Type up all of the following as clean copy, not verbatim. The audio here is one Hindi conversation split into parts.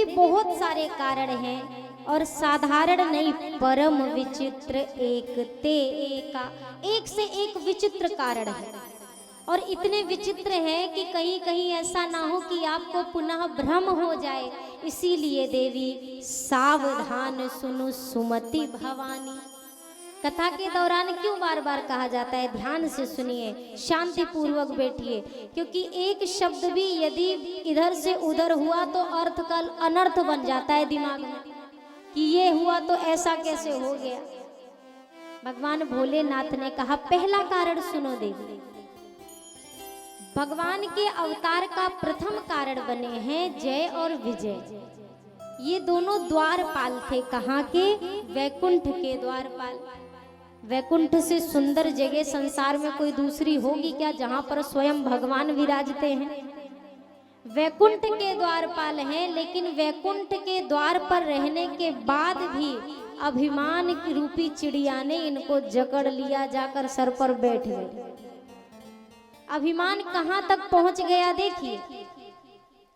बहुत सारे कारण हैं और साधारण नहीं, परम विचित्र एक ते एका, एक से एक विचित्र कारण है। और इतने विचित्र हैं कि कहीं कहीं ऐसा ना हो कि आपको पुनः भ्रम हो जाए। इसीलिए देवी सावधान सुनो सुमति भवानी। कथा के दौरान क्यों बार बार कहा जाता है ध्यान से सुनिए, शांति पूर्वक बैठिए, क्योंकि एक शब्द भी यदि इधर से उधर हुआ तो अर्थ का अनर्थ बन जाता है दिमाग में कि ये हुआ तो ऐसा कैसे हो गया। भगवान भोलेनाथ ने कहा पहला कारण सुनो देवी, भगवान के अवतार का प्रथम कारण बने हैं जय और विजय। ये दोनों द्वारपाल थे। कहाँ के? वैकुंठ के द्वारपाल। वैकुंठ से सुंदर जगह संसार में कोई दूसरी होगी क्या जहां पर स्वयं भगवान विराजते हैं? वैकुंठ के द्वारपाल हैं, लेकिन वैकुंठ के द्वार पर रहने के बाद भी अभिमान की रूपी चिड़िया ने इनको जकड़ लिया, जाकर सर पर बैठ गए। अभिमान कहां तक पहुंच गया देखिए।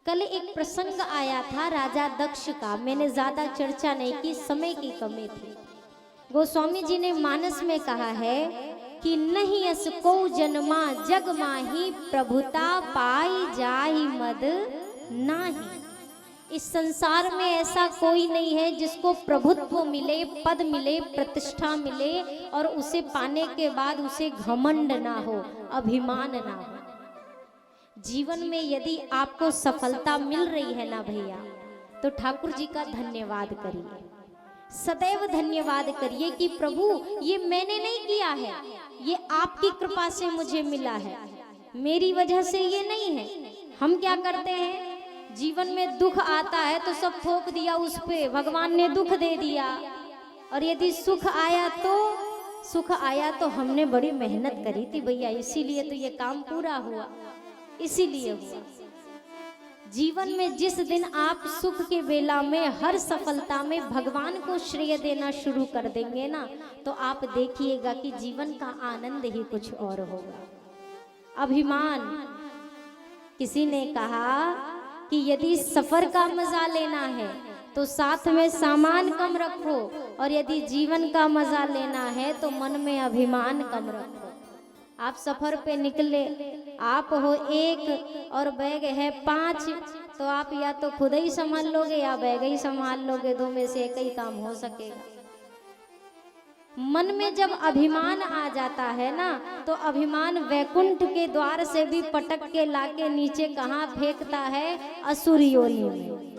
कल एक प्रसंग आया था राजा दक्ष का, मैंने ज्यादा चर्चा नहीं की, समय की कमी थी। गोस्वामी जी ने मानस में कहा है कि नहीं अस को जन्मा जग माही प्रभुता पाई जाहि मद नाही। इस संसार में ऐसा कोई नहीं है जिसको प्रभुत्व मिले, पद मिले, प्रतिष्ठा मिले और उसे पाने के बाद उसे घमंड ना हो, अभिमान ना हो। जीवन में यदि आपको सफलता मिल रही है ना भैया, तो ठाकुर जी का धन्यवाद करिए, सदैव धन्यवाद करिए कि प्रभु ये मैंने नहीं किया है, ये आपकी कृपा से मुझे मिला है, मेरी वजह से ये नहीं है। हम क्या करते हैं, जीवन में दुख आता है तो सब थोप दिया उस पे, भगवान ने दुख दे दिया। और यदि सुख आया तो हमने बड़ी मेहनत करी थी भैया, इसीलिए तो ये काम पूरा हुआ, इसीलिए हुआ। जीवन में जिस दिन आप सुख के बेला में, हर सफलता में भगवान को श्रेय देना शुरू कर देंगे ना, तो आप देखिएगा कि जीवन का आनंद ही कुछ और होगा। अभिमान, किसी ने कहा कि यदि सफर का मजा लेना है तो साथ में सामान कम रखो, और यदि जीवन का मजा लेना है तो मन में अभिमान कम रखो। आप सफर पे निकले, आप हो एक और बैग है 5, तो आप या तो खुद ही संभाल लोगे या बैग ही संभाल लोगे, दो में से एक ही काम हो सकेगा। मन में जब अभिमान आ जाता है ना, तो अभिमान वैकुंठ के द्वार से भी पटक के लाके नीचे कहाँ फेंकता है? असुर योनि में।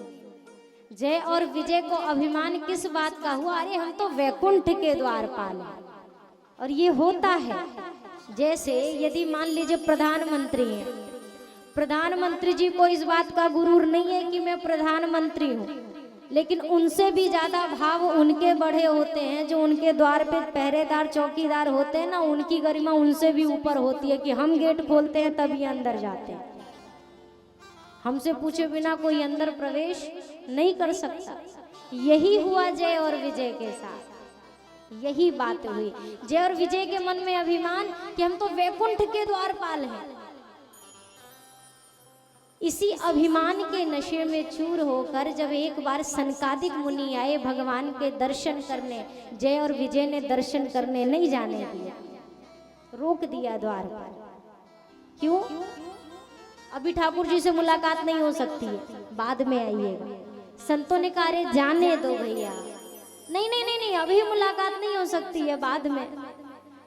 जय और विजय को अभिमान किस बात का हुआ? अरे हम तो वैकुंठ के द्वारपाल हैं। और ये होता है जैसे यदि मान लीजिए प्रधानमंत्री हैं, प्रधानमंत्री जी को इस बात का गुरूर नहीं है कि मैं प्रधानमंत्री हूँ, लेकिन उनसे भी ज्यादा भाव उनके बढ़े होते हैं जो उनके द्वार पे पहरेदार चौकीदार होते हैं ना, उनकी गरिमा उनसे भी ऊपर होती है कि हम गेट खोलते हैं तभी अंदर जाते हैं, हमसे पूछे बिना कोई अंदर प्रवेश नहीं कर सकता। यही हुआ जय और विजय के साथ, यही बात हुई। जय और विजय के मन में अभिमान कि हम तो वैकुंठ के द्वारपाल हैं। इसी अभिमान के नशे में चूर होकर जब एक बार सनकादिक मुनि आए भगवान के दर्शन करने, जय और विजय ने दर्शन करने नहीं जाने दिया, रोक दिया द्वार पर। क्यों? अभी ठाकुर जी से मुलाकात नहीं हो सकती है, बाद में आइएगा। संतों ने कहा अरे जाने दो भैया, नहीं नहीं नहीं नहीं, अभी मुलाकात नहीं हो सकती है, बाद में।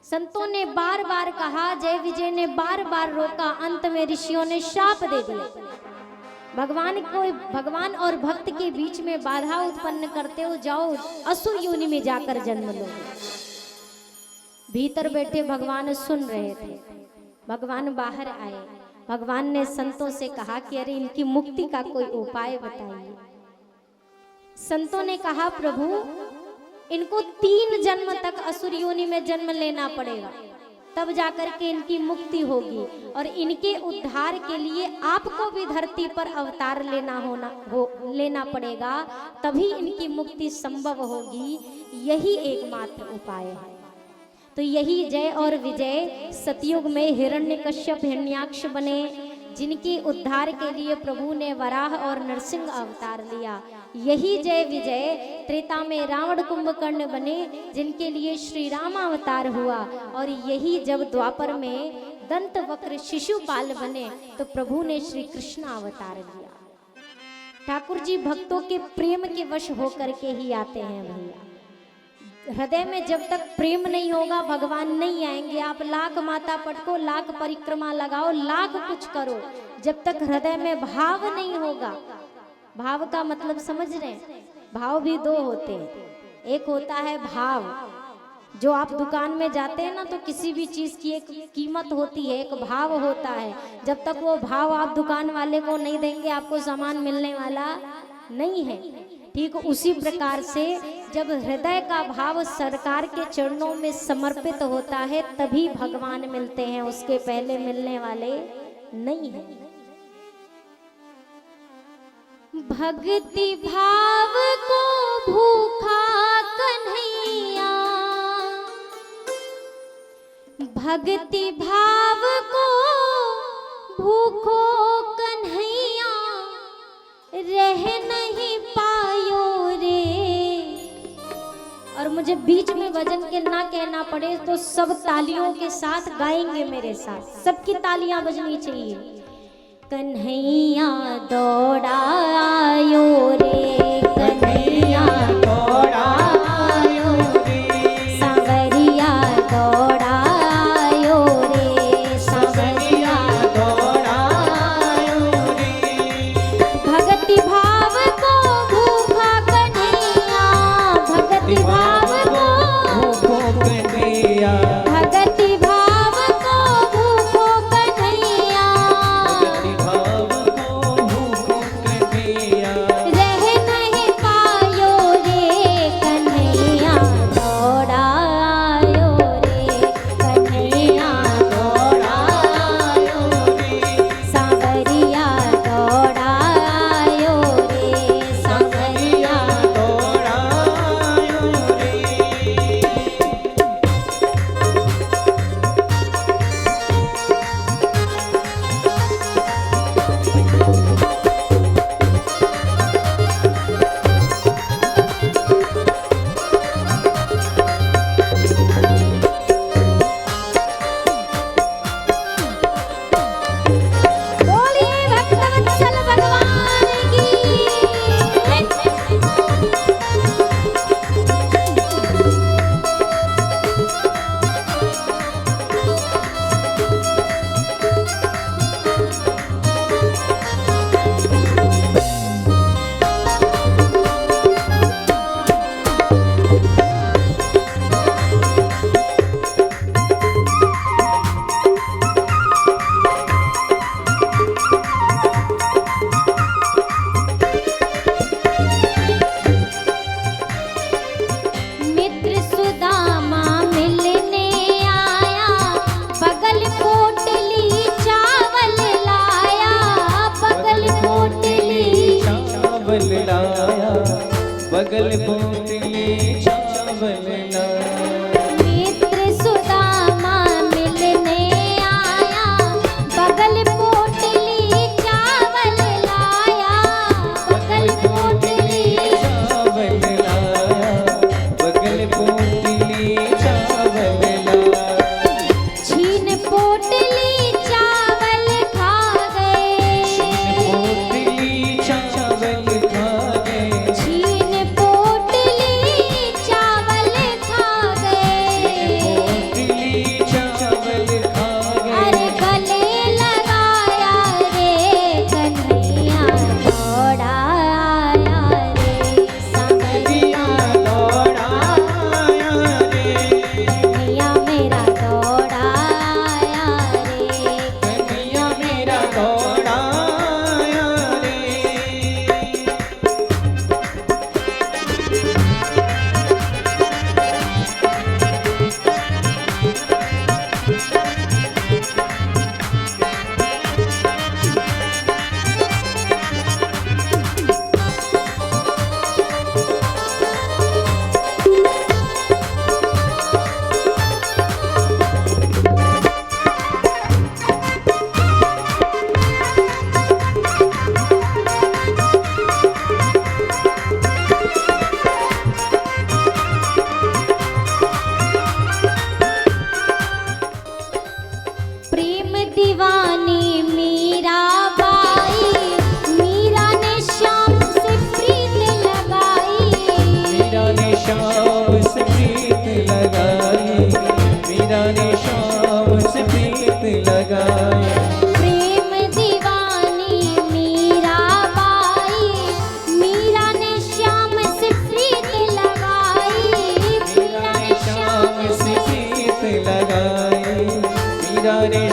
संतों ने बार बार कहा, जय विजय ने बार बार रोका, अंत में ऋषियों ने शाप दे दिया। भगवान और भक्त के बीच में बाधा उत्पन्न करते हो, जाओ असुर योनि में जाकर जन्म लो। भीतर बैठे भगवान सुन रहे थे, भगवान बाहर आए, भगवान ने संतों से कहा कि अरे इनकी मुक्ति का कोई उपाय बताइए। संतों ने कहा प्रभु इनको 3 जन्म तक असुर योनि में जन्म लेना पड़ेगा, तब जाकर के इनकी मुक्ति होगी, और इनके उद्धार के लिए आपको भी धरती पर अवतार लेना पड़ेगा, तभी इनकी मुक्ति संभव होगी। यही एकमात्र उपाय है। तो यही जय और विजय सतयुग में हिरण्यकश्यप हिरण्याक्ष बने, जिनके उद्धार के लिए प्रभु ने वराह और नरसिंह अवतार लिया। यही जय विजय त्रेता में रावण कुंभकर्ण बने, जिनके लिए श्री राम अवतार हुआ। और यही जब द्वापर में दंत वक्र शिशुपाल बने तो प्रभु ने श्री कृष्ण अवतार लिया। ठाकुर जी भक्तों के प्रेम के वश होकर के ही आते हैं भैया। हृदय में जब तक प्रेम नहीं होगा भगवान नहीं आएंगे। आप लाख माता पटको, लाख परिक्रमा लगाओ, लाख कुछ करो, जब तक हृदय में भाव नहीं होगा। भाव का मतलब समझ रहे हैं? भाव भी दो होते हैं। एक होता है भाव, जो आप दुकान में जाते हैं ना तो किसी भी चीज की एक कीमत होती है, एक भाव होता है। जब तक वो भाव आप दुकान वाले को नहीं देंगे आपको सामान मिलने वाला नहीं है। ठीक उसी प्रकार से जब हृदय का भाव सरकार के चरणों में समर्पित होता है तभी भगवान मिलते हैं, उसके पहले मिलने वाले नहीं है। भक्ति भाव को भूखा कन्हैया, भक्ति भाव को भूखो कन्हैया, रह नहीं पायो रे। और मुझे बीच में भजन के ना कहना पड़े तो सब तालियों के साथ गाएंगे मेरे साथ, सबकी तालियां बजनी चाहिए। कन्हैया दौड़ायो रे, कन्हैया दौड़ायो रे, सांवरिया दौड़ायो रे, सांवरिया दौड़ायो रे। भक्ति भाव को भूखा कन्हैया, भक्ति भाव को भूखो कन्हैया, भक्ति भाव को भूखो कन्हैया, रह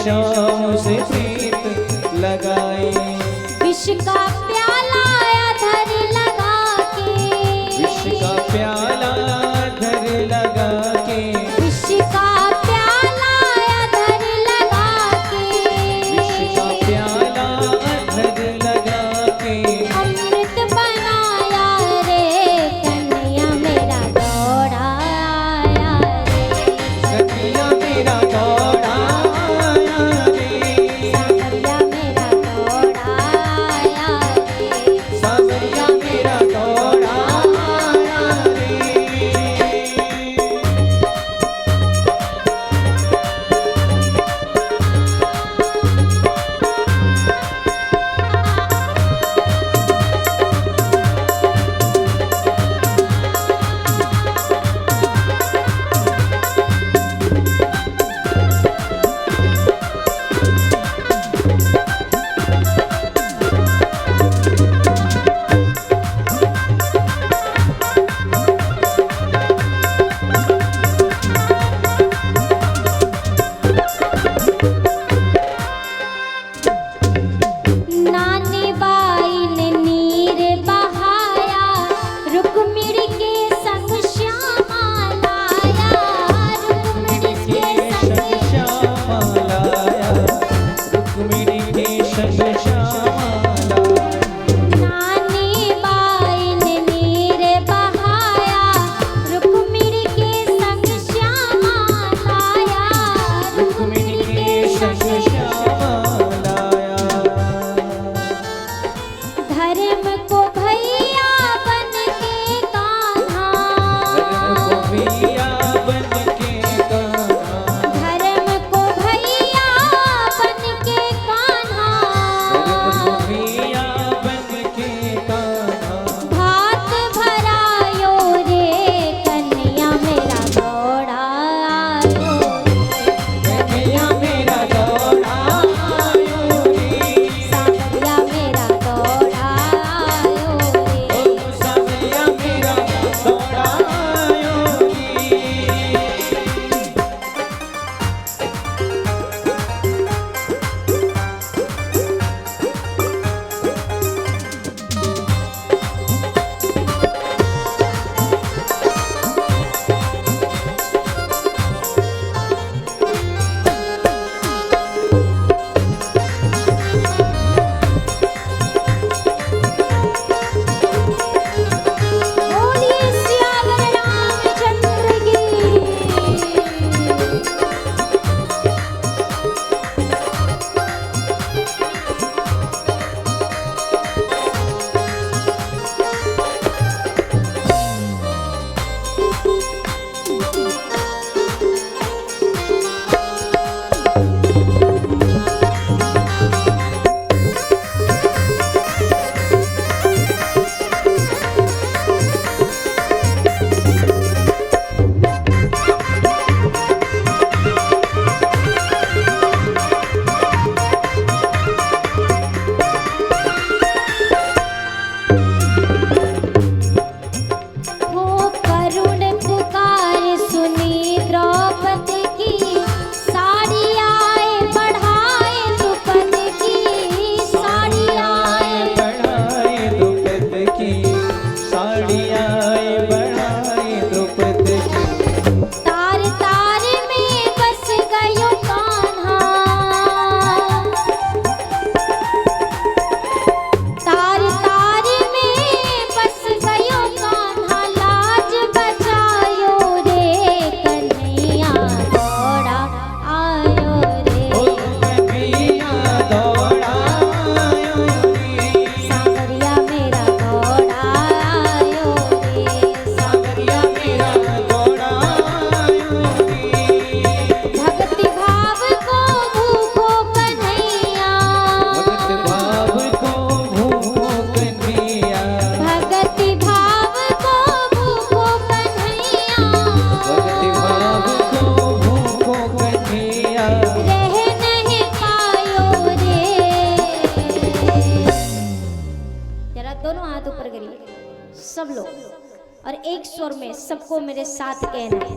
शाम से प्रीत लगाए। विष का प्याला अधर लगा के, विष का प्याला धर लगा के, विष का प्याला अधर लगा के, विष का प्याला धर लगा के, अमृत बनाया रे कन्हैया मेरा दौड़ाया रे, कन्हैया मेरा दौड़ाया रे, सावरिया मेरा दौड़ाया रे, सावरिया मेरा दौड़ाया रे। नानी बाई ने नीर बहाया, रुक्मिणी के संग श्यामा लाया, रुक्मिणी के संग श्यामा लाया, रुक्मिणी के संग श्यामा लाया। नानी बाई ने नीर बहाया, रुक्मिणी के संग श्यामा लाया, रुक्मिणी के संग श्यामा लाया। धर्म को भैया बन के कान्हा, धर्म को भैया बन के कान्हा, धर्म को भैया बन के कान्हा, धर्म को भैया बन के कान्हा, भात भरायो रे कन्हैया मेरा दौड़ायो रे, कन्हैया मेरा दौड़ायो रे, सावरिया मेरा दौड़ायो रे, ओ सावरिया मेरा दौड़ायो रे। बोलिए सियावर रामचंद्र की। हो करुण पुकार सुनी द्रौपदी की, साड़ी आए बढ़ाए द्रुपद की, साड़ी आए बढ़ाए द्रुपद की, साड़ी आए बढ़ाए द्रुपद की, तार तार में बस गयो कान्हा, तार तार में बस गयो कान्हा, लाज बचायो रे कन्हैया दौड़ा आयो ओ रे, कन्हैया दौड़ायो रे, सावरिया मेरा दौड़ायो रे, सावरिया मेरा दौड़ायो रे। भक्ति भाव को भूखो कन्हैया, भगत भाव को भूखो कन्हैया, भक्ति भाव को भूखो कन्हैया, भगत भाव को भूखो कन्हैया, रह नहीं पायो रे। जरा दोनों हाथ ऊपर करिए सब लोग, और एक स्वर में सबको मेरे साथ कहना है।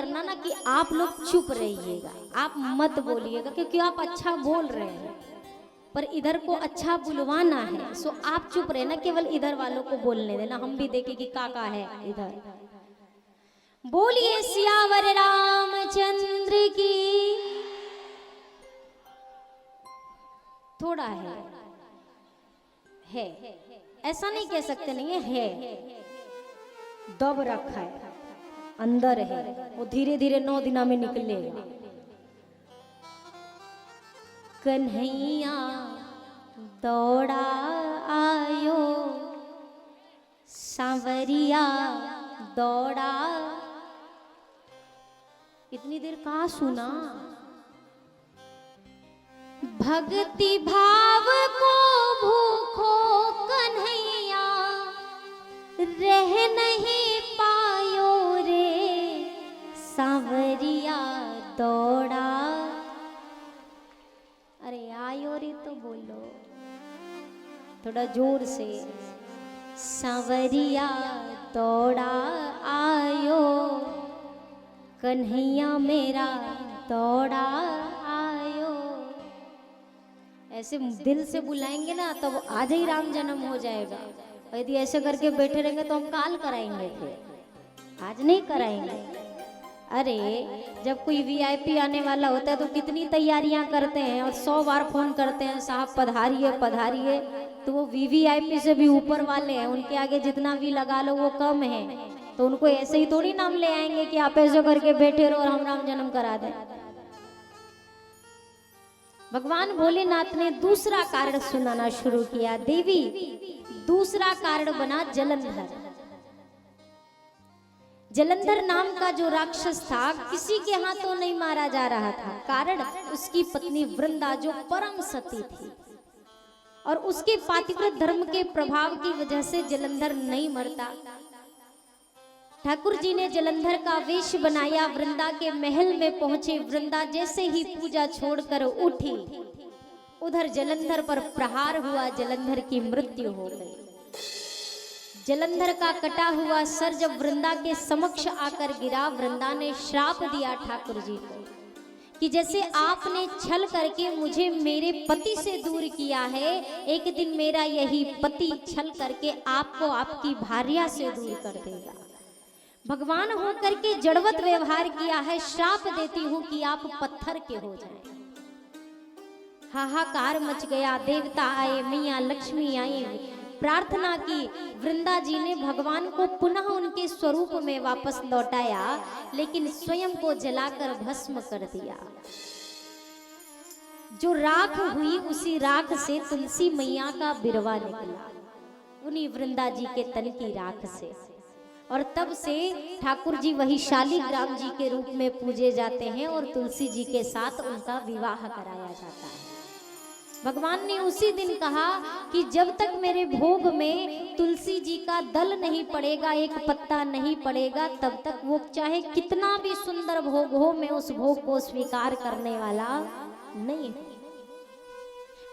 करना ना कि आप लोग चुप रहिएगा, आप मत बोलिएगा, क्योंकि आप अच्छा बोल रहे हैं पर इधर को अच्छा बुलवाना है। सो आप चुप रहे ना, केवल इधर वालों को बोलने देना, हम भी देखें कि काका है इधर। बोलिए सियावर रामचंद्र की। थोड़ा है, ऐसा नहीं कह सकते नहीं है, दब रखा है, अंदर है, वो धीरे धीरे 9 दिना में निकलेगा। कन्हैया दौड़ा आयो, सांवरिया दौड़ा। इतनी देर कहाँ सुना? भक्ति भाव को भूखो कन्हैया, रह नहीं पायो रे, सांवरिया दौड़ा। अरे आयो रे तो बोलो थोड़ा जोर से। सांवरिया दौड़ा आयो, कन्हैया मेरा दौड़ा आयो। ऐसे दिल से बुलाएंगे ना तब तो आज ही राम जन्म हो जाएगा। यदि ऐसे करके बैठे रहेंगे तो हम काल कराएंगे, फिर आज नहीं कराएंगे। अरे जब कोई वीआईपी आने वाला होता है तो कितनी तैयारियां करते हैं और 100 बार फोन करते हैं, साहब पधारिए पधारिए। तो वो वीवीआईपी से भी ऊपर वाले हैं, उनके आगे जितना भी लगा लो वो कम है। तो उनको ऐसे ही थोड़ी नाम ले आएंगे कि आप ऐसे करके बैठे रहो और हम राम जन्म करा दें। भगवान भोलेनाथ ने दूसरा कारण सुनाना शुरू किया। देवी दूसरा कारण बना जलंधर। जलंधर नाम का जो राक्षस था किसी के हाथों नहीं मारा जा रहा था, कारण उसकी पत्नी वृंदा जो परम सती थी और उसके पातिव्रत धर्म के प्रभाव की वजह से जलंधर नहीं मरता। ठाकुर जी ने जलंधर का वेश बनाया, वृंदा के महल में पहुंचे। वृंदा जैसे ही पूजा छोड़कर उठी, उधर जलंधर पर प्रहार हुआ, जलंधर की मृत्यु हो गई। जलंधर का कटा हुआ सर जब वृंदा के समक्ष आकर गिरा, वृंदा ने श्राप दिया ठाकुर जी को कि जैसे आपने छल करके मुझे मेरे पति से दूर किया है, एक दिन मेरा यही पति छल करके आपको आपकी भार्या से दूर कर देगा। भगवान होकर के जड़वत व्यवहार किया है, श्राप देती हूं कि आप पत्थर के हो जाएं। हाहाकार मच गया, देवता आए, मैया लक्ष्मी आई, प्रार्थना की। वृंदा जी ने भगवान को पुनः उनके स्वरूप में वापस लौटाया, लेकिन स्वयं को जलाकर भस्म कर दिया। जो राख हुई उसी राख से तुलसी मैया का बिरवा निकला, उन्हीं वृंदा जी के तन की राख से। और तब से ठाकुर जी वही शालिग्राम जी के रूप में पूजे जाते हैं और तुलसी जी के साथ उनका विवाह कराया जाता है। भगवान ने उसी दिन कहा कि जब तक मेरे भोग में तुलसी जी का दल नहीं पड़ेगा, एक पत्ता नहीं पड़ेगा, तब तक वो चाहे कितना भी सुंदर भोग हो, मैं उस भोग को स्वीकार करने वाला नहीं।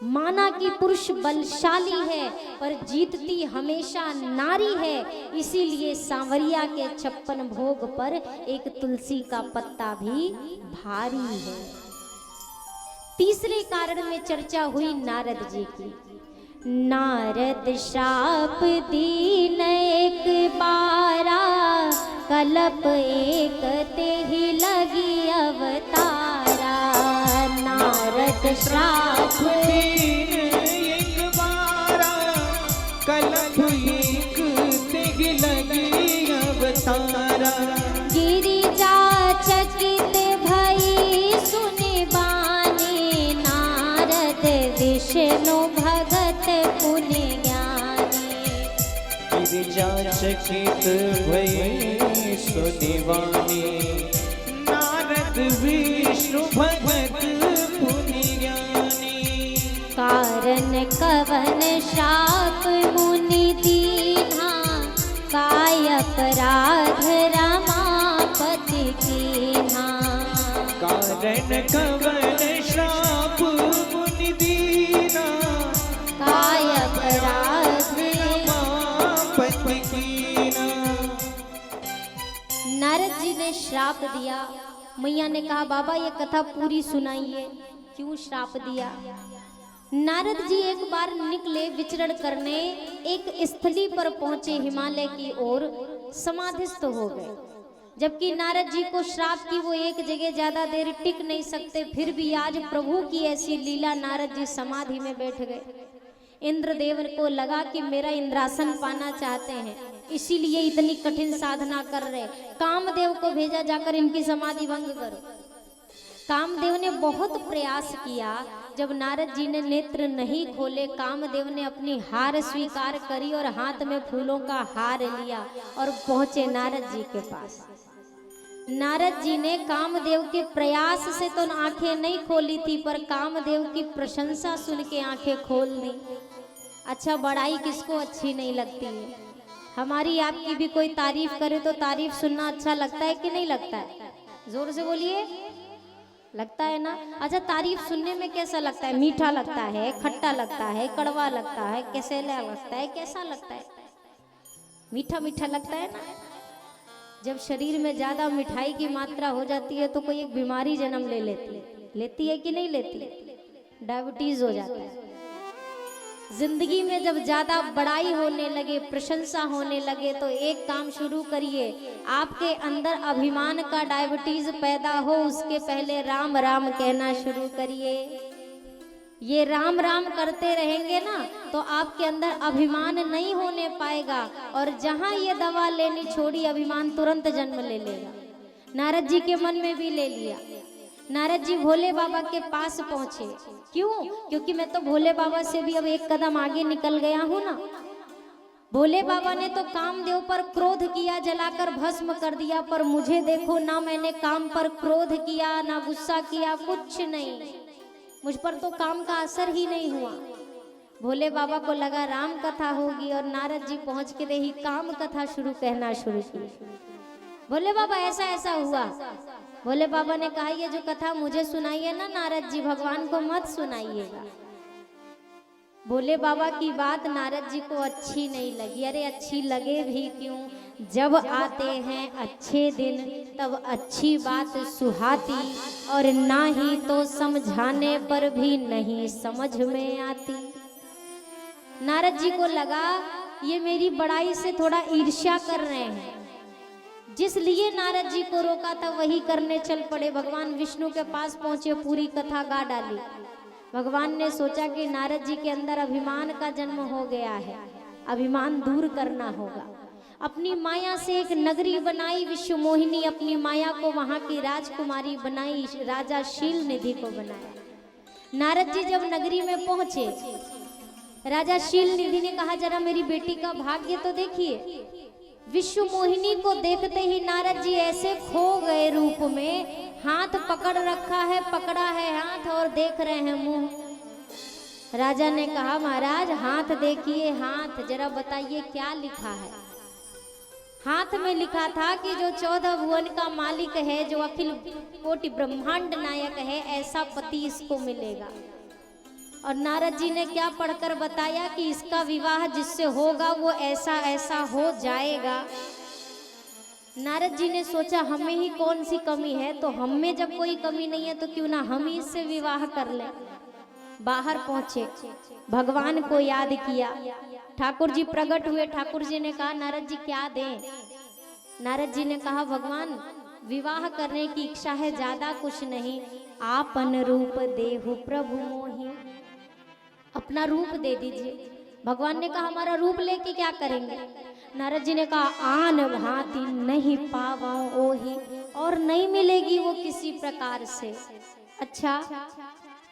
माना कि पुरुष बलशाली है पर जीतती हमेशा नारी है, इसीलिए सांवरिया के 56 भोग पर एक तुलसी का पत्ता भी भारी है। तीसरे कारण में चर्चा हुई नारद जी की। नारद श्राप दीन एक बारा, कलप एक ते ही लगी अवतारा। नारद श्राप दीन एक बारा, कलप एक ते ही लगी अवतारा। गिरिजा चकित भई सुनि बानी, नारद विष्णु भगत पुनि ज्ञानी। गिरिजा चकित भई सुनि बानी, नारद विष्णु भगत पुनि ज्ञानी। कारण कवन श्राप मुनि दीन्हा, काय अपराध रमापति कीन्हा। कारण कवन श्राप मुनि दीना, काय अपराध रमापति कीन्हा। नारद जी ने श्राप दिया। मैया ने कहा बाबा ये कथा पूरी सुनाइए, क्यों श्राप दिया। नारद जी एक बार निकले विचरण करने, एक स्थली पर पहुंचे हिमालय की ओर, समाधिस्थ हो गए। जबकि नारद जी को श्राप की वो एक जगह ज्यादा देर टिक नहीं सकते, फिर भी आज प्रभु की ऐसी लीला, नारद जी समाधि में बैठ गए। इंद्रदेव को लगा कि मेरा इंद्रासन पाना चाहते हैं, इसीलिए इतनी कठिन साधना कर रहे। कामदेव को भेजा जाकर इनकी समाधि भंग करो। कामदेव ने बहुत प्रयास किया, जब नारद जी ने नेत्र नहीं खोले, कामदेव ने अपनी हार स्वीकार करी और हाथ में फूलों का हार लिया और पहुंचे नारद जी के पास। नारद जी ने कामदेव के प्रयास से तो आंखें नहीं खोली थी, पर कामदेव की प्रशंसा सुन के आंखें खोल दी। अच्छा, बड़ाई किसको अच्छी नहीं लगती है। हमारी आपकी भी कोई तारीफ करे तो तारीफ सुनना अच्छा लगता है कि नहीं लगता है? जोर से बोलिए, लगता है ना। अच्छा, तारीफ सुनने में कैसा लगता है? मीठा लगता है, खट्टा लगता है, कड़वा लगता है, कैसेला लगता है, कैसा लगता है? मीठा मीठा लगता है ना। जब शरीर में ज्यादा मिठाई की मात्रा हो जाती है तो कोई एक बीमारी जन्म लेती है कि नहीं लेती? डायबिटीज हो जाता है। जिंदगी में जब ज्यादा बड़ाई होने लगे, प्रशंसा होने लगे, तो एक काम शुरू करिए, आपके अंदर अभिमान का डायबिटीज पैदा हो उसके पहले राम राम कहना शुरू करिए। ये राम राम करते रहेंगे ना तो आपके अंदर अभिमान नहीं होने पाएगा, और जहां ये दवा लेनी छोड़ी अभिमान तुरंत जन्म ले लेगा। नारद जी के मन में भी ले लिया। नारद जी भोले बाबा के पास पहुंचे। क्यों? क्योंकि मैं तो भोले बाबा से भी अब एक कदम आगे निकल गया हूं ना। भोले बाबा ने तो कामदेव पर क्रोध किया, जलाकर भस्म कर दिया, पर मुझे देखो ना, मैंने काम पर क्रोध किया ना गुस्सा किया, कुछ नहीं, मुझ पर तो काम का असर ही नहीं हुआ। भोले बाबा को लगा राम कथा होगी, और नारद जी पहुंच के ही काम कथा कहना शुरू की। भोले बाबा ऐसा ऐसा हुआ। भोले बाबा ने कहा ये जो कथा मुझे सुनाइए ना नारद जी, भगवान को मत सुनाइएगा। भोले बाबा की बात नारद जी को अच्छी नहीं लगी। अरे अच्छी लगे भी क्यों, जब आते हैं अच्छे दिन तब अच्छी बात सुहाती, और ना ही तो समझाने पर भी नहीं समझ में आती। नारद जी को लगा ये मेरी बड़ाई से थोड़ा ईर्ष्या कर रहे हैं। जिस लिए नारद जी को रोका था वही करने चल पड़े। भगवान विष्णु के पास पहुंचे, पूरी कथा गा डाली। भगवान ने सोचा कि नारद जी के अंदर अभिमान का जन्म हो गया है, अभिमान दूर करना होगा। अपनी माया से एक नगरी बनाई, विश्व मोहिनी, अपनी माया को वहां की राजकुमारी बनाई, राजा शील निधि को बनाया। नारद जी जब नगरी में पहुंचे, राजा शील निधि ने कहा जरा मेरी बेटी का भाग्य तो देखिए। विश्व मोहिनी को देखते ही नारद जी ऐसे खो गए रूप में, हाथ पकड़ रखा है, पकड़ा है हाथ और देख रहे हैं मुंह। राजा ने कहा महाराज हाथ देखिए, हाथ जरा बताइए क्या लिखा है। हाथ में लिखा था कि जो 14 भुवन का मालिक है, जो अखिल कोटि ब्रह्मांड नायक है, ऐसा पति इसको मिलेगा। और नारद जी ने क्या पढ़कर बताया कि इसका विवाह जिससे होगा वो ऐसा ऐसा हो जाएगा। नारद जी ने सोचा हमें ही कौन सी कमी है, तो हम में जब कोई कमी नहीं है तो क्यों ना हम ही इससे विवाह कर लें। बाहर पहुंचे, भगवान को याद किया, ठाकुर जी प्रकट हुए। ठाकुर जी ने कहा नारद जी क्या दें। नारद जी ने कहा भगवान विवाह करने की इच्छा है, ज्यादा कुछ नहीं, आपन रूप देहु प्रभु मोहि, अपना रूप दे दीजिए। भगवान ने कहा हमारा रूप लेके क्या करेंगे। नारद जी ने कहा आन भांति नहीं पावा ओही, और नहीं मिलेगी वो किसी प्रकार से। अच्छा,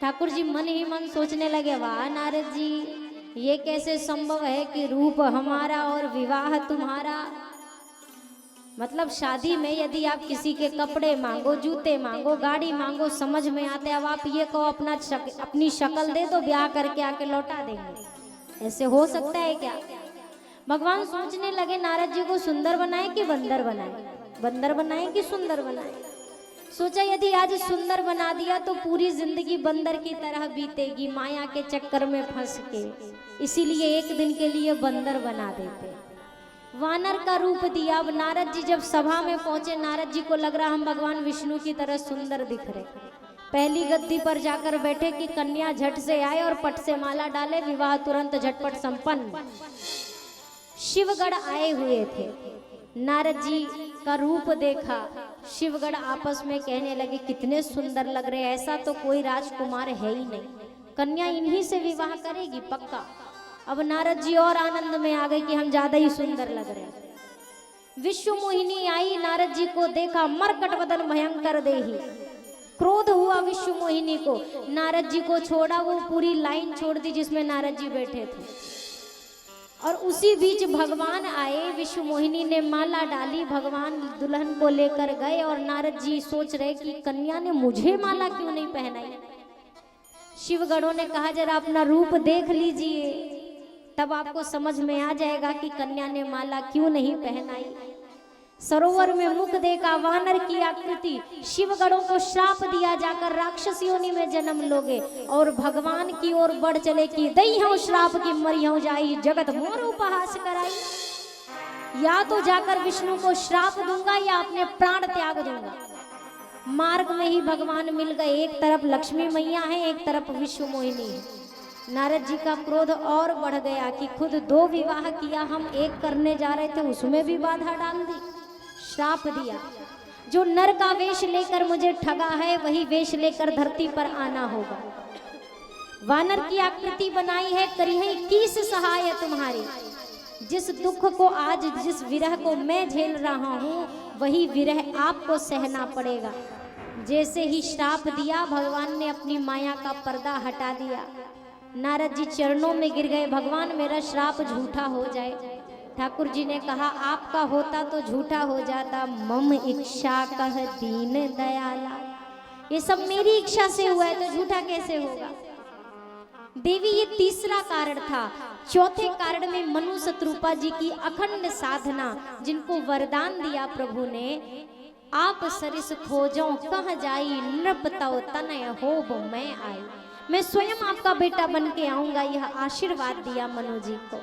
ठाकुर जी मन ही मन सोचने लगे वाह नारद जी, ये कैसे संभव है कि रूप हमारा और विवाह तुम्हारा। मतलब शादी में यदि आप किसी के कपड़े मांगो, जूते मांगो, गाड़ी मांगो, समझ में आते, अब आप ये कहो अपनी शक्ल दे दो, ब्याह करके आके लौटा देंगे। ऐसे हो सकता है क्या। भगवान सोचने लगे नारद जी को सुंदर बनाए कि बंदर बनाए, बंदर बनाए कि सुंदर बनाए। सोचा यदि आज सुंदर बना दिया तो पूरी जिंदगी बंदर की तरह बीतेगी, माया के चक्कर में फंस के, इसीलिए एक दिन के लिए बंदर बना देते। वानर का रूप दिया। अब नारद जी जब सभा में पहुंचे, नारद जी को लग रहा हम भगवान विष्णु की तरह सुंदर दिख रहे। पहली गद्दी पर जाकर बैठे कि कन्या झट से आए और पट से माला डाले, विवाह तुरंत झटपट संपन्न। शिवगढ़ आए हुए थे, नारद जी का रूप देखा, शिवगढ़ आपस में कहने लगे कितने सुंदर लग रहे, ऐसा तो कोई राजकुमार है ही नहीं, कन्या इन्हीं से विवाह करेगी पक्का। अब नारद जी और आनंद में आ गए कि हम ज्यादा ही सुंदर लग रहे हैं। विश्व मोहिनी आई, नारद जी को देखा, मरकट वदन भयंकर देही, क्रोध हुआ विश्व मोहिनी को, नारद जी को छोड़ा, वो पूरी लाइन छोड़ दी जिसमें नारद जी बैठे थे। और उसी बीच भगवान आए, विश्व मोहिनी ने माला डाली, भगवान दुल्हन को लेकर गए और नारद जी सोच रहे कि कन्या ने मुझे माला क्यों नहीं पहनाई। शिवगणों ने कहा जरा अपना रूप देख लीजिए, तब आपको समझ में आ जाएगा कि कन्या ने माला क्यों नहीं पहनाई। सरोवर में मुख देखा, वानर की आकृति, शिवगणों को श्राप दिया जाकर राक्षस योनि में जन्म लोगे, और भगवान की ओर बढ़ चले कि दई हूं श्राप की मरी हूं जाई, जगत मोर उपहास कराई। या तो जाकर विष्णु को श्राप दूंगा या अपने प्राण त्याग दूंगा। मार्ग में ही भगवान मिल गए, एक तरफ लक्ष्मी मैया है, एक तरफ विश्व मोहिनी है। नारद जी का क्रोध और बढ़ गया कि खुद 2 विवाह किया, हम एक करने जा रहे थे उसमें भी बाधा डाल दी, श्राप दिया। जो नर का वेश लेकर मुझे ठगा है वही वेश लेकर धरती पर आना होगा। वानर की आकृति बनाई है, करी है 21 सहाय तुम्हारी। जिस दुख को आज, जिस विरह को मैं झेल रहा हूँ, वही विरह आपको सहना पड़ेगा। जैसे ही श्राप दिया, भगवान ने अपनी माया का पर्दा हटा दिया। नारद जी चरणों में गिर गए, भगवान मेरा श्राप झूठा हो जाए। ठाकुर जी ने कहा आपका होता तो झूठा हो जाता, मम इच्छा कह दीन दयाला, ये सब मेरी इच्छा से हुआ है तो झूठा कैसे होगा। देवी ये तीसरा कारण था। चौथे कारण में मनु शत्रुपा जी की अखंड साधना, जिनको वरदान दिया प्रभु ने, आप सरिस खोजो कह जाई, नृप तव तनय होब मैं आई, मैं स्वयं आपका बेटा बन के आऊंगा, यह आशीर्वाद दिया मनु जी को।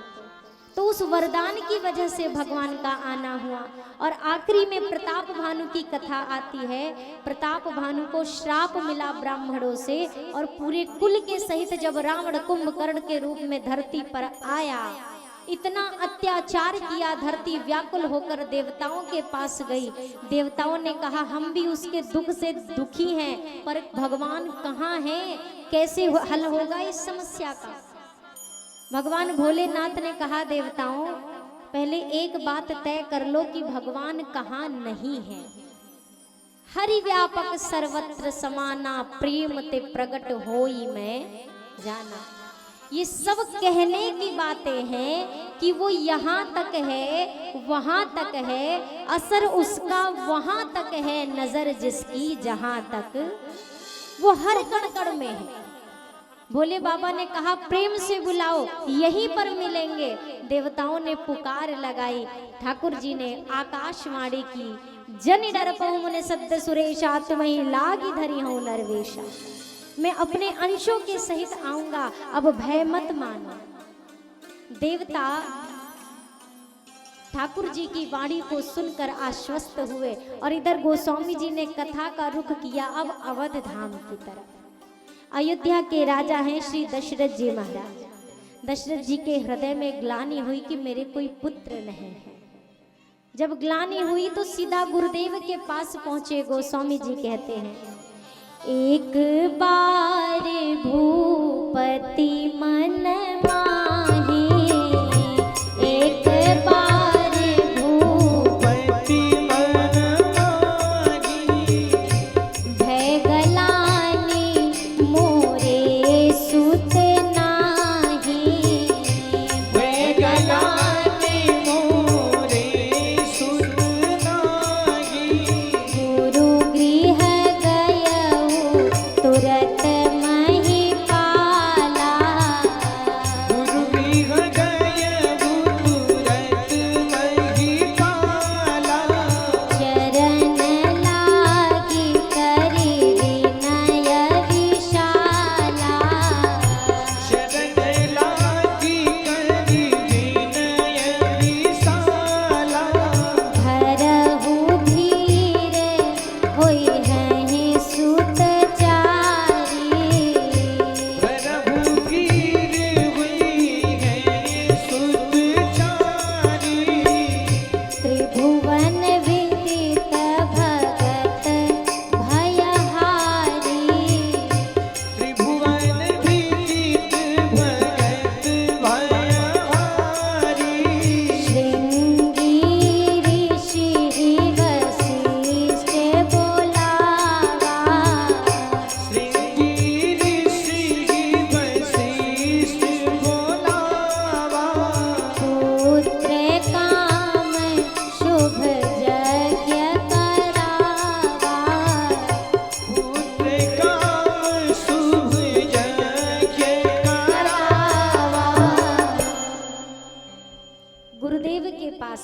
तो उस वरदान की वजह से भगवान का आना हुआ। और आखिरी में प्रताप भानु की कथा आती है। प्रताप भानु को श्राप मिला ब्राह्मणों से, और पूरे कुल के सहित जब रावण कुंभकर्ण के रूप में धरती पर आया, इतना अत्याचार किया, धरती व्याकुल होकर देवताओं के पास गई। देवताओं ने कहा हम भी उसके दुख से दुखी हैं, पर भगवान कहाँ हैं, कैसे हल होगा इस समस्या का। भगवान भोलेनाथ ने कहा देवताओं, पहले एक बात तय कर लो कि भगवान कहाँ नहीं है। हरि व्यापक सर्वत्र समाना, प्रेम ते प्रकट होई मैं जाना। ये सब कहने की बातें हैं कि वो यहाँ तक है, वहाँ तक है, असर उसका वहाँ तक है, नजर जिसकी जहाँ तक, वो हर कण कण में है। भोले बाबा ने कहा प्रेम से बुलाओ, यहीं पर मिलेंगे। देवताओं ने पुकार लगाई, ठाकुर जी ने आकाशवाणी की, जन डर पहु मुने सद्य सुरेशा, तुम्हें लागी धरी हूँ नरवेशा। मैं अपने अंशों के सहित आऊंगा, अब भय मत मानो। देवता ठाकुर जी की वाणी को सुनकर आश्वस्त हुए, और इधर गोस्वामी जी ने कथा का रुख किया अब अवध धाम की तरफ। अयोध्या के राजा हैं श्री दशरथ जी महाराज। दशरथ जी के हृदय में ग्लानि हुई कि मेरे कोई पुत्र नहीं है। जब ग्लानि हुई तो सीधा गुरुदेव के पास पहुंचे। गोस्वामी जी कहते हैं, एक बार भूपति मन माही, एक बार भूपति मन माही, भय गलानि मोरे सुत नाही, भय गलानि मोरे सुत नाही, गुरु गृह गयऊ तुरत मही पाला,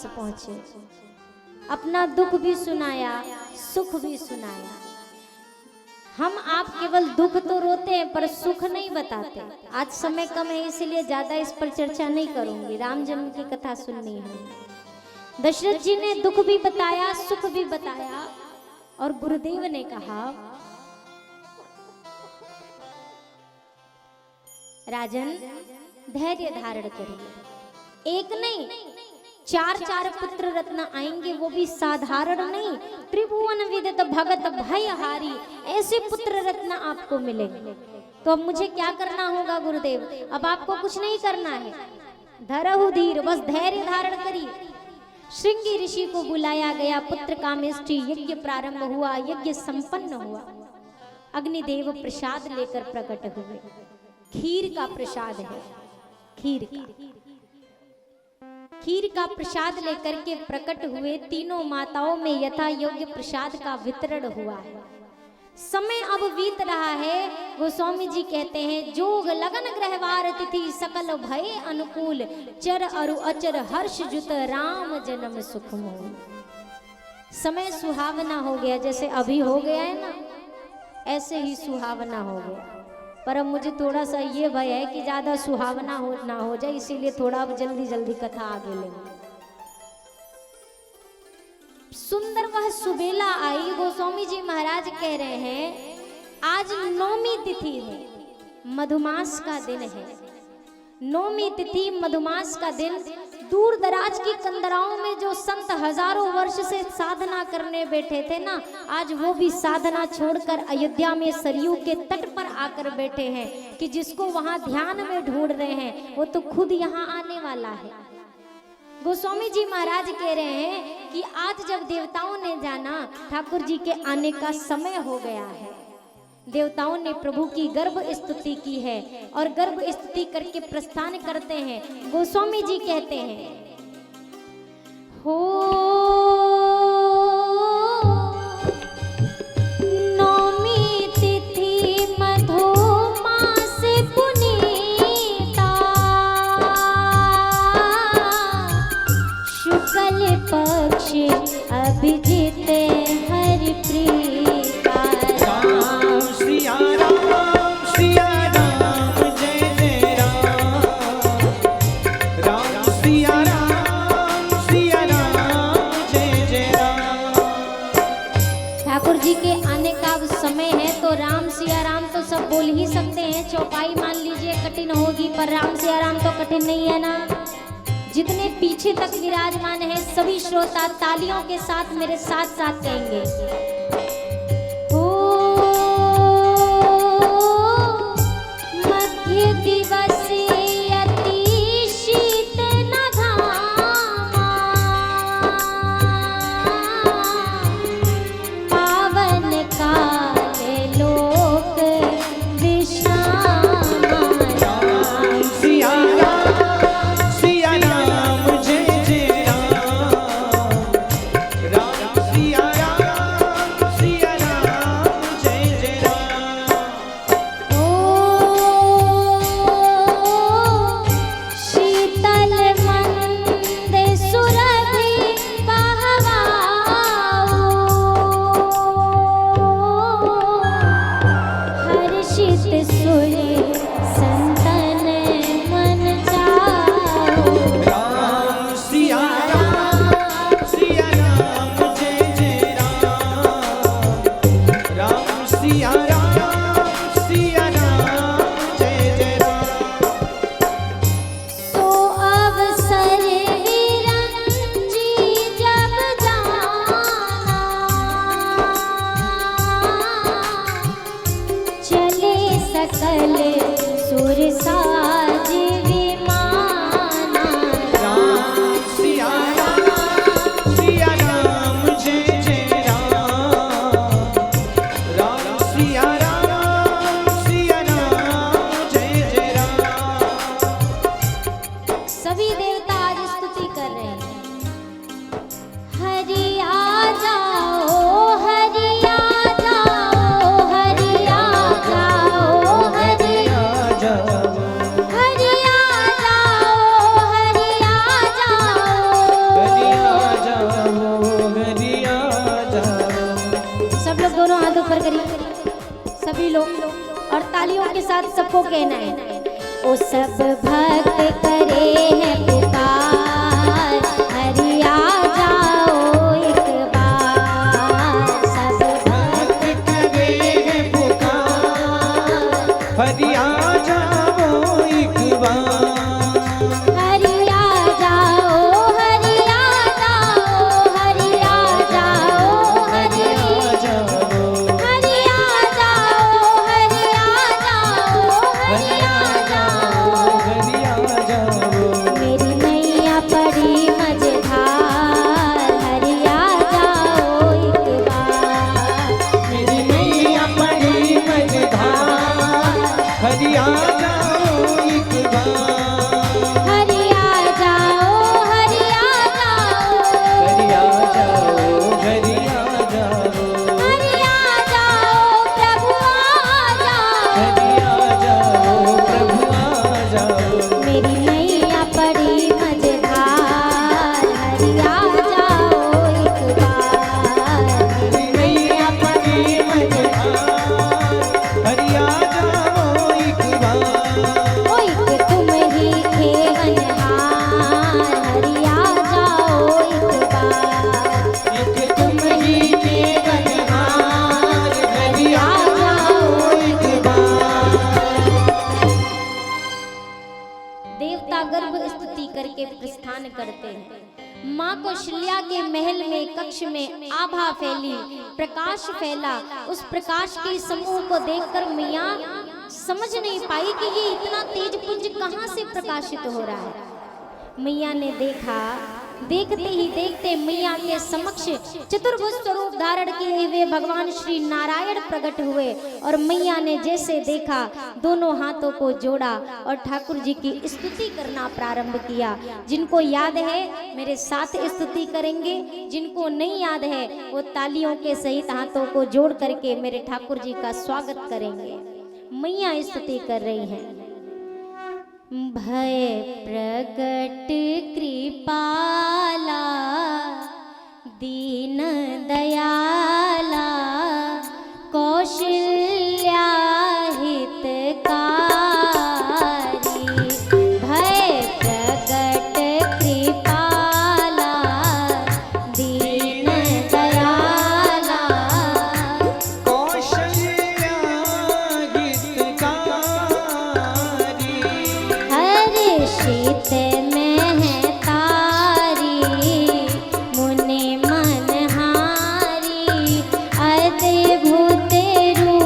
पहुंचे, अपना दुख भी सुनाया, सुख भी सुनाया। हम आप केवल दुख तो रोते हैं पर सुख नहीं बताते। आज समय कम है इसलिए ज्यादा इस पर चर्चा नहीं करूंगी, राम जन्म की कथा सुननी है। दशरथ जी ने दुख भी बताया, सुख भी बताया, और गुरुदेव ने कहा, राजन धैर्य धारण करिए, एक नहीं 4 पुत्र रत्न आएंगे, वो भी साधारण नहीं, त्रिभुवन विदित भगत भयहारी, ऐसे पुत्र रत्न आपको मिलेंगे। तो अब मुझे क्या करना होगा गुरुदेव? अब आपको कुछ नहीं करना है, धरहु धीर, बस धैर्य धारण करिए। श्रृंगी ऋषि को बुलाया गया, पुत्र कामेष्टि यज्ञ प्रारंभ हुआ, यज्ञ संपन्न हुआ। अग्निदेव प्रसाद लेकर प्रकट हुए, खीर का प्रसाद है, खीर का प्रसाद लेकर के प्रकट हुए। तीनों माताओं में यथा योग्य प्रसाद का वितरण हुआ है। समय अब बीत रहा है। गोस्वामी जी कहते हैं, जोग लगन ग्रहवार तिथि सकल भय अनुकूल, चर अरु अचर हर्ष जुत राम जन्म सुख मोल। समय सुहावना हो गया, जैसे अभी हो गया है ना, ऐसे ही सुहावना हो गया। पर अब मुझे थोड़ा सा ये भय है कि ज्यादा सुहावना ना हो जाए, इसीलिए थोड़ा अब जल्दी जल्दी कथा आगे लेंगे। सुंदर वह सुबेला आई। गोस्वामी जी महाराज कह रहे हैं, आज नौमी तिथि है, मधुमास का दिन है। नौमी तिथि मधुमास का दिन, दूर दराज की कंदराओं में जो संत हजारों वर्ष से साधना करने बैठे थे ना, आज वो भी साधना छोड़कर अयोध्या में सरयू के तट पर आकर बैठे हैं कि जिसको वहां ध्यान में ढूंढ रहे हैं वो तो खुद यहाँ आने वाला है। गोस्वामी जी महाराज कह रहे हैं कि आज जब देवताओं ने जाना ठाकुर जी के आने का समय हो गया है, देवताओं ने प्रभु की गर्भ स्तुति की है और गर्भ स्तुति करके प्रस्थान करते हैं। गोस्वामी जी कहते हैं, हो नौमी तिथि मधुमास पुनीता, शुक्ल पक्ष अभिजित हरि प्रीता। सिया राम जय जय राम, राम सिया राम जय जय राम। ठाकुर जी के आने का अब समय है, तो राम सिया राम तो सब बोल ही सकते हैं। चौपाई मान लीजिए कठिन होगी, पर राम सिया राम तो कठिन नहीं है ना। जितने पीछे तक विराजमान है सभी श्रोता तालियों के साथ मेरे साथ साथ कहेंगे, मध्य दिवस अति शीत न घामा, पावन काल लोक विश्राम। राम सिया राम जय जय राम, राम सिया राम जय जय राम। शीतल मंद सुरभि बहवाओ, हर्षित सुर संतन मन जाओ। राम सिया राम जय जय राम, राम सिया राम जय जय राम। सो अवसर विरंजी जब जाना, चले सकल सुर साज विमाना। राम सिया राम जय जय राम, राम सिया राम जय जय राम। सभी देवता आज स्तुति कर रहे हैं, हरि आ जाओ, हरि आ जाओ, हरि आ जाओ, हरि आ सभी लोग और तालियों के साथ सबको कहना है। ओ सब भक्त करे हैं पुकार, हरि आ जाओ एक बार। सब भक्त करे हैं पुकार, हरि आ जाओ एक बार। हरि आ जाओ, हरि आ जाओ, हरि आ जाओ, हरि आ जाओ, हरि आ जाओ, हरि आ जाओ, हरि आ जाओ। हरि आ जाओ। मेरी नैया पड़ी मझधार, हरि आ जाओ एक बार। मेरी नैया पड़ी मझधार, हरि आ जाओ एक बार। हरि आ जाओ, हरि आ जाओ, हरि आ जाओ, हरि आ जाओ। हरि आ जाओ, प्रभु आ जाओ। हरि आ जाओ, प्रभु आ जाओ। मेरी नैया पड़ी मझधार, हरि आ जाओ एक बार। मेरी नैया पड़ी मझधार, हरि आ जाओ एक बार। ओ एक तुम ही खेवनहार, हरि आ जाओ एक बार। एक तुम ही जीवनहार, हरि आ जाओ एक बार। देवता गर्भ स्तुति करके प्रस्थान करते हैं। माँ कौशल्या के महल में कक्ष में आभा फैली, प्रकाश फैला। उस प्रकाश के समूह को देखकर मैया समझ नहीं पाई कि ये इतना तेज पुंज कहाँ से प्रकाशित हो रहा है। मैया ने देखा, देखते ही देखते मैया के समक्ष चतुर्भुज स्वरूप धारण किए हुए भगवान श्री नारायण प्रकट हुए। और मैया ने जैसे देखा, दोनों हाथों को जोड़ा और ठाकुर जी की स्तुति करना प्रारंभ किया। जिनको याद है मेरे साथ स्तुति करेंगे, जिनको नहीं याद है वो तालियों के सहित हाथों को जोड़ करके मेरे ठाकुर जी का स्वागत करेंगे। मैया स्तुति कर रही हैं। भय प्रकट कृपाला, दीन दयाला, कौशल्या हितकारी। भय प्रकट कृपाला, दीन दयाला, कौशल्या हितकारी। हर्षित में है तारी, मुनि मनहारी, अद्भुत रूप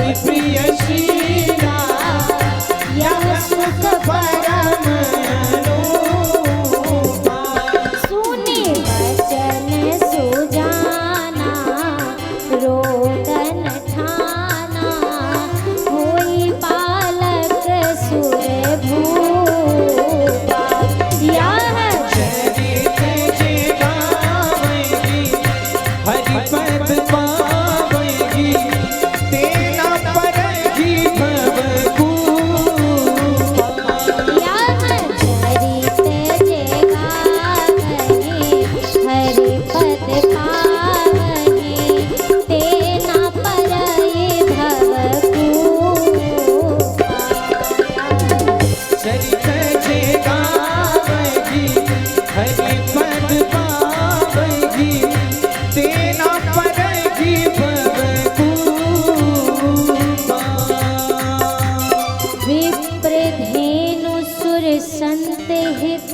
अति प्रिय श्री राम, यह सुख परम अनूपा। सुने वचन सुजाना, रोदन ठाना, होई पालक सुर भूपा। यह चरित जे गावेगी, हरि पद पावेगी, तेना परही भव कूपा। यह चरित जे गावही, हरि पद पावही, तेना परहि भव कूपा। चरित जे गावेगी, हरि पद पावेगी, तेना परही भव कूपा। विप्रधेनु सुर संत हित,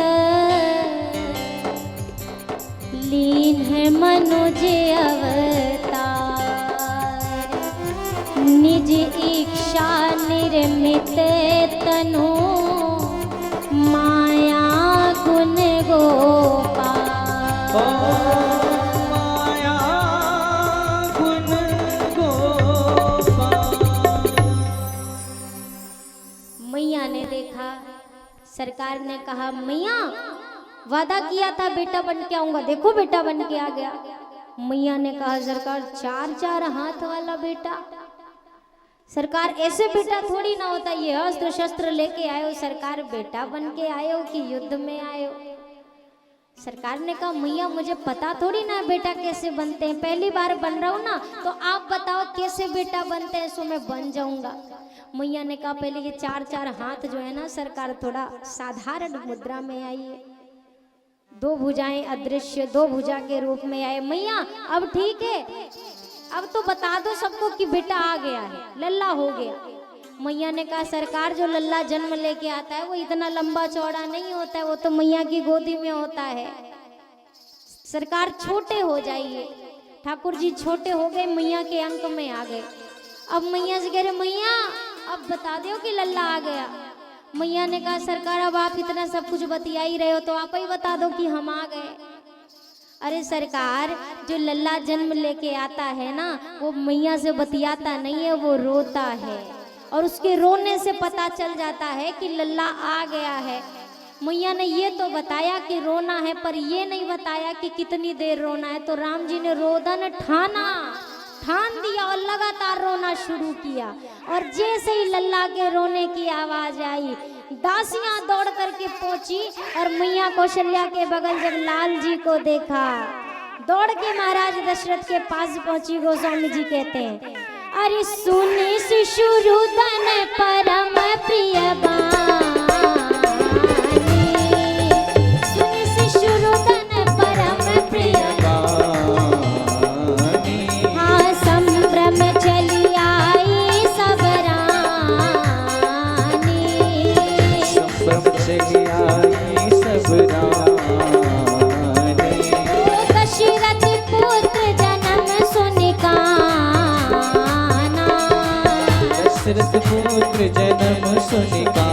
लीन है मनुज अवतार। निज इच्छा निर्मित तनु, माया गुण गोपाल। माया गुण गोपाल। मैया ने देखा, सरकार ने कहा मैया वादा किया था बेटा बन के आऊंगा, देखो बेटा बन के आ गया। मैया ने कहा सरकार 4-4 हाथ वाला बेटा, सरकार ऐसे बेटा थोड़ी ना होता, ये अस्त्र शस्त्र लेके आए हो सरकार, बेटा बन के आए हो कि युद्ध में आए हो। सरकार ने कहा मैया मुझे पता थोड़ी ना बेटा कैसे बनते हैं, पहली बार बन रहा हूँ ना, तो आप बताओ कैसे बेटा बनते हैं, सो मैं बन जाऊंगा। मैया ने कहा पहले ये 4-4 हाथ जो है ना सरकार, थोड़ा साधारण मुद्रा में आइए, 2 भुजाएं अदृश्य 2 भुजा के रूप में आए। मैया अब ठीक है, अब तो बता दो सबको कि बेटा आ गया है, लल्ला हो गया। मैया ने कहा सरकार जो लल्ला जन्म लेके आता है वो इतना लंबा चौड़ा नहीं होता है, वो तो मैया की गोदी में होता है। सरकार छोटे हो जाइए। ठाकुर जी छोटे हो गए, मैया के अंक में आ गए। अब मैया से कह रहे मैया अब बता दो कि लल्ला आ गया। मैया ने कहा सरकार अब आप इतना सब कुछ बतिया ही रहे हो तो आप ही बता दो कि हम आ गए। अरे सरकार जो लल्ला जन्म लेके आता है ना वो मैया से बतियाता नहीं है, वो रोता है और उसके रोने से पता चल जाता है कि लल्ला आ गया है। मैया ने ये तो बताया कि रोना है, पर ये नहीं बताया कि कितनी देर रोना है। तो राम जी ने रोदन ठान दिया और लगातार रोना शुरू किया। और जैसे ही लल्ला के रोने की आवाज आई, दासियां दौड़ करके पहुंची और मैया कौशल्या के बगल जब लाल जी को देखा, दौड़ के महाराज दशरथ के पास पहुंची। गोस्वामी जी कहते हैं अरे सुने शिशुरुदन परम प्रिय बानी, सुने शिशुरुदन परम प्रिय बानी, हाँ संभ्रम चली आई सब रानी, संभ्रम चली आई सब रानी। दशरथ पुत्र जन्म सुनिका, दशरथ पुत्र जन्म सुनिका,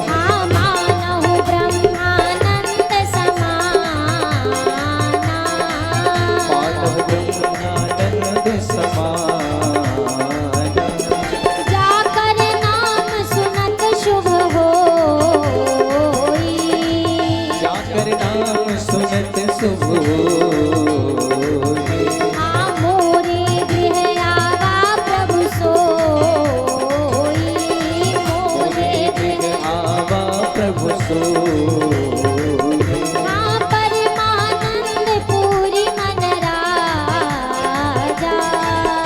हाँ मानहु ब्रह्मानंद समाना, मानव ब्रह्मानंद समाना, जाकर नाम सुनत शुभ होई, जाकर नाम सुनत शुभ होई। हाँ मोरे गृह आवा प्रभु सोई, मोरे गृह आवा प्रभु सोई। हाँ परमानंद पूरी मन राजा,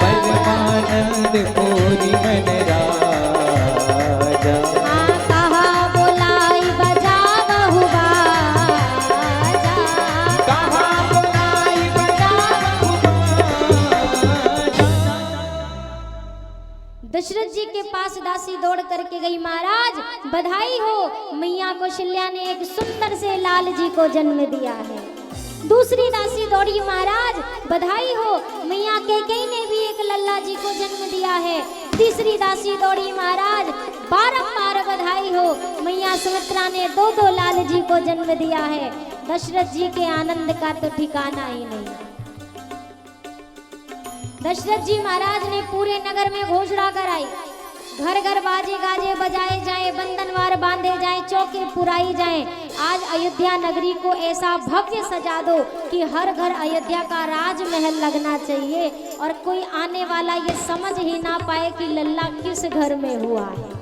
परमानंद पूरी मन राजा, हाँ कहा बोलाई बजावहु बाजा, कहा बुलाई बजावहु बाजा। दशरथ जी के पास दासी दौड़ करके गई, महाराज बधाई हो, मैया कौशल्या ने एक सुंदर से लाल जी को जन्म दिया है। दूसरी दासी दौड़ी, महाराज बधाई हो, मैया कैकेयी ने भी एक लल्ला जी को जन्म दिया है। तीसरी दासी दौड़ी महाराज, बारंबार बधाई हो, मैया सुमित्रा ने दो लाल जी को जन्म दिया है। दशरथ जी के आनंद का तो ठिकाना ही नहीं। दशरथ जी महाराज ने पूरे नगर में घोषणा कराई, घर घर बाजे गाजे बजाए जाए, बंधनवार बांधे जाए, चौके पुराई जाए। आज अयोध्या नगरी को ऐसा भव्य सजा दो कि हर घर अयोध्या का राजमहल लगना चाहिए और कोई आने वाला ये समझ ही ना पाए कि लल्ला किस घर में हुआ है।